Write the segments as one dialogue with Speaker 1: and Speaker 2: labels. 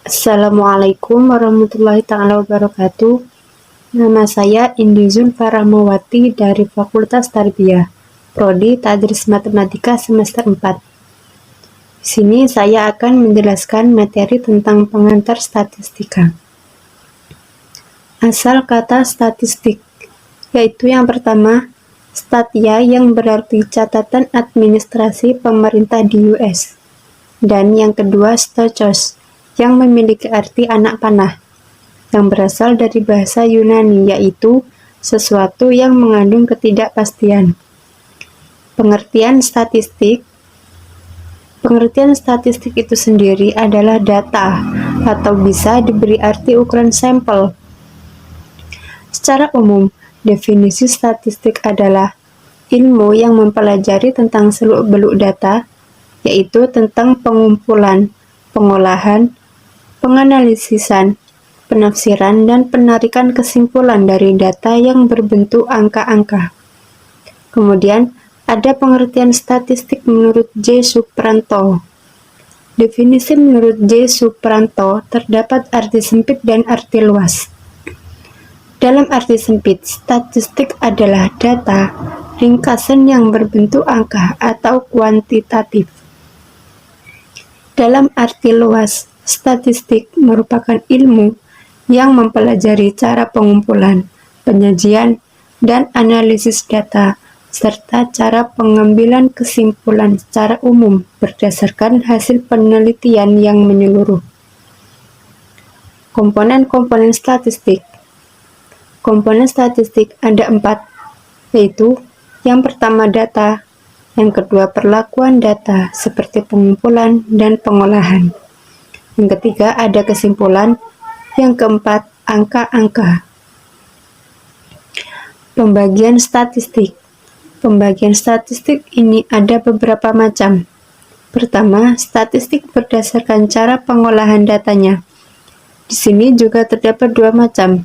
Speaker 1: Assalamualaikum warahmatullahi taala wabarakatuh. Nama saya Indizun Farahmawati dari Fakultas Tarbiyah, Prodi Tadris Matematika semester 4. Di sini saya akan menjelaskan materi tentang pengantar statistika. Asal kata statistik, yaitu yang pertama, statia yang berarti catatan administrasi pemerintah di US. Dan yang kedua, stochos, yang memiliki arti anak panah, yang berasal dari bahasa Yunani, yaitu sesuatu yang mengandung ketidakpastian. Pengertian statistik itu sendiri adalah data, atau bisa diberi arti ukuran sampel. Secara umum, definisi statistik adalah ilmu yang mempelajari tentang seluk-beluk data, yaitu tentang pengumpulan, pengolahan, penganalisisan, penafsiran, dan penarikan kesimpulan dari data yang berbentuk angka-angka. Kemudian, ada pengertian statistik menurut J. Supranto. Definisi menurut J. Supranto terdapat arti sempit dan arti luas. Dalam arti sempit, statistik adalah data, ringkasan yang berbentuk angka atau kuantitatif. Dalam arti luas, statistik merupakan ilmu yang mempelajari cara pengumpulan, penyajian, dan analisis data, serta cara pengambilan kesimpulan secara umum berdasarkan hasil penelitian yang menyeluruh. Komponen-komponen statistik. Komponen statistik ada 4, yaitu yang pertama data, yang kedua perlakuan data seperti pengumpulan dan pengolahan, yang ketiga ada kesimpulan, yang keempat angka-angka. Pembagian statistik. Pembagian statistik ini ada beberapa macam. Pertama, statistik berdasarkan cara pengolahan datanya. Di sini juga terdapat 2 macam.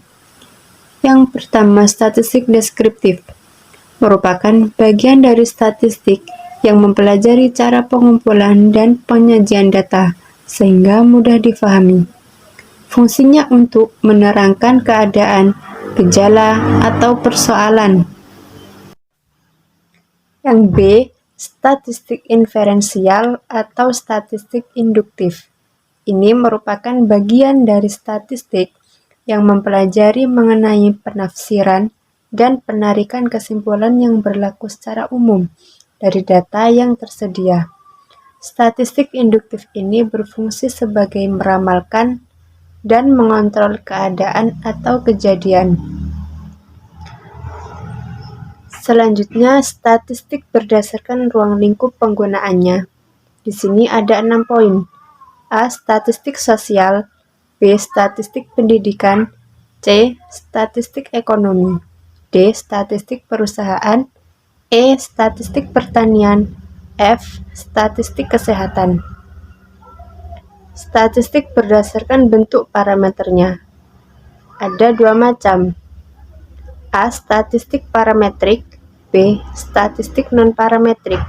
Speaker 1: Yang pertama, statistik deskriptif, merupakan bagian dari statistik yang mempelajari cara pengumpulan dan penyajian data sehingga mudah difahami. Fungsinya untuk menerangkan keadaan, gejala, atau persoalan. Yang B, statistik inferensial atau statistik induktif. Ini merupakan bagian dari statistik yang mempelajari mengenai penafsiran dan penarikan kesimpulan yang berlaku secara umum dari data yang tersedia. Statistik induktif ini berfungsi sebagai meramalkan dan mengontrol keadaan atau kejadian. Selanjutnya, statistik berdasarkan ruang lingkup penggunaannya. Di sini ada 6 poin. A. Statistik sosial, B. Statistik pendidikan, C. Statistik ekonomi, D. Statistik perusahaan, E. Statistik pertanian, F. Statistik kesehatan. Statistik berdasarkan bentuk parameternya. Ada 2 macam. A. Statistik parametrik, B. Statistik non-parametrik.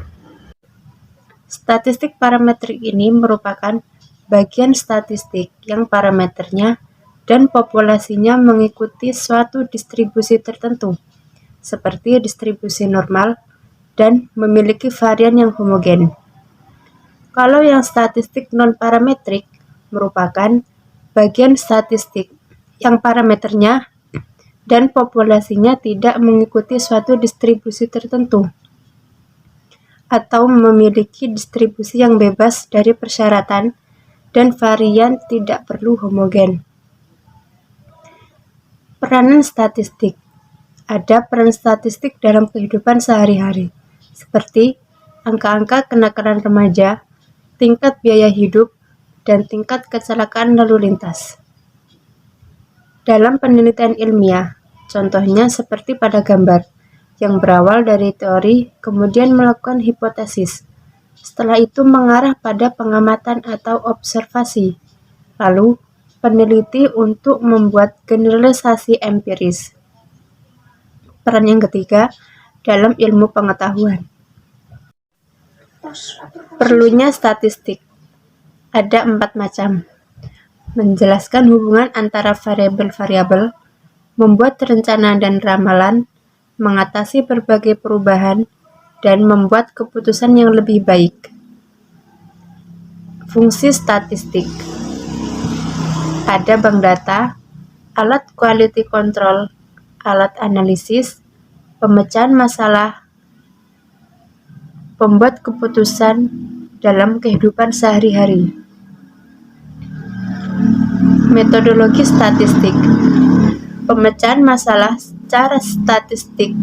Speaker 1: Statistik parametrik ini merupakan bagian statistik yang parameternya dan populasinya mengikuti suatu distribusi tertentu, seperti distribusi normal, dan memiliki varian yang homogen. Kalau yang statistik non-parametrik merupakan bagian statistik yang parameternya dan populasinya tidak mengikuti suatu distribusi tertentu, atau memiliki distribusi yang bebas dari persyaratan dan varian tidak perlu homogen. Peranan statistik. Ada peran statistik dalam kehidupan sehari-hari, seperti angka-angka kenakalan remaja, tingkat biaya hidup, dan tingkat kecelakaan lalu lintas. Dalam penelitian ilmiah, contohnya seperti pada gambar, yang berawal dari teori, kemudian melakukan hipotesis. Setelah itu mengarah pada pengamatan atau observasi. Lalu, peneliti untuk membuat generalisasi empiris. Peran yang ketiga dalam ilmu pengetahuan. Perlunya statistik. Ada 4 macam. menjelaskan hubungan antara variabel-variabel, membuat rencana dan ramalan, mengatasi berbagai perubahan, dan membuat keputusan yang lebih baik. Fungsi statistik. Ada bank data, alat quality control, alat analisis, pemecahan masalah, pembuat keputusan dalam kehidupan sehari-hari. Metodologi statistik. Pemecahan masalah secara statistik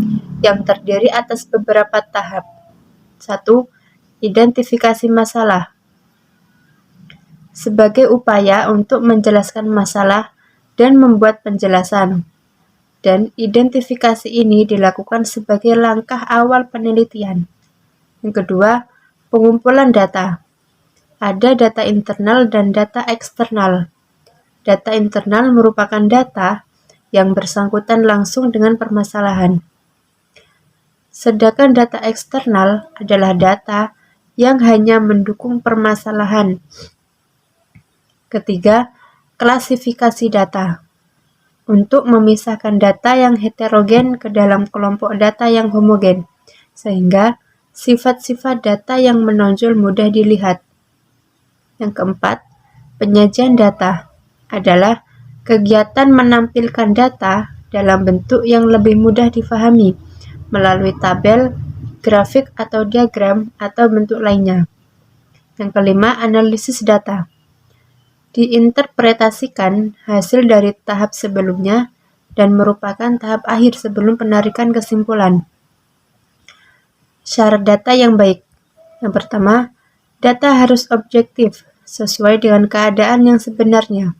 Speaker 1: yang terdiri atas beberapa tahap. 1. Identifikasi masalah. Sebagai upaya untuk menjelaskan masalah dan membuat penjelasan. Dan identifikasi ini dilakukan sebagai langkah awal penelitian. Yang kedua, pengumpulan data. Ada data internal dan data eksternal. Data internal merupakan data yang bersangkutan langsung dengan permasalahan. Sedangkan data eksternal adalah data yang hanya mendukung permasalahan. Ketiga, klasifikasi data. Untuk memisahkan data yang heterogen ke dalam kelompok data yang homogen, sehingga sifat-sifat data yang menonjol mudah dilihat. Yang keempat, penyajian data adalah kegiatan menampilkan data dalam bentuk yang lebih mudah difahami melalui tabel, grafik atau diagram atau bentuk lainnya. Yang kelima, analisis data. Diinterpretasikan hasil dari tahap sebelumnya dan merupakan tahap akhir sebelum penarikan kesimpulan. Syarat data yang baik. Yang pertama, data harus objektif, sesuai dengan keadaan yang sebenarnya.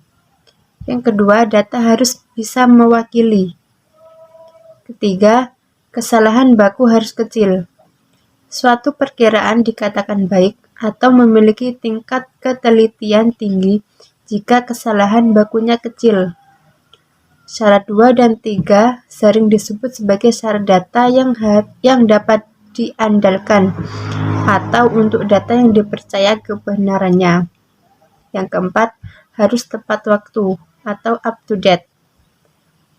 Speaker 1: Yang kedua, data harus bisa mewakili. Ketiga, kesalahan baku harus kecil. Suatu perkiraan dikatakan baik atau memiliki tingkat ketelitian tinggi jika kesalahan bakunya kecil. Syarat 2 dan 3 sering disebut sebagai syarat data yang dapat diandalkan atau untuk data yang dipercaya kebenarannya. Yang keempat, harus tepat waktu atau up to date.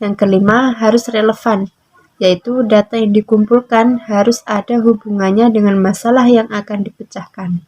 Speaker 1: Yang kelima, harus relevan, yaitu data yang dikumpulkan harus ada hubungannya dengan masalah yang akan dipecahkan.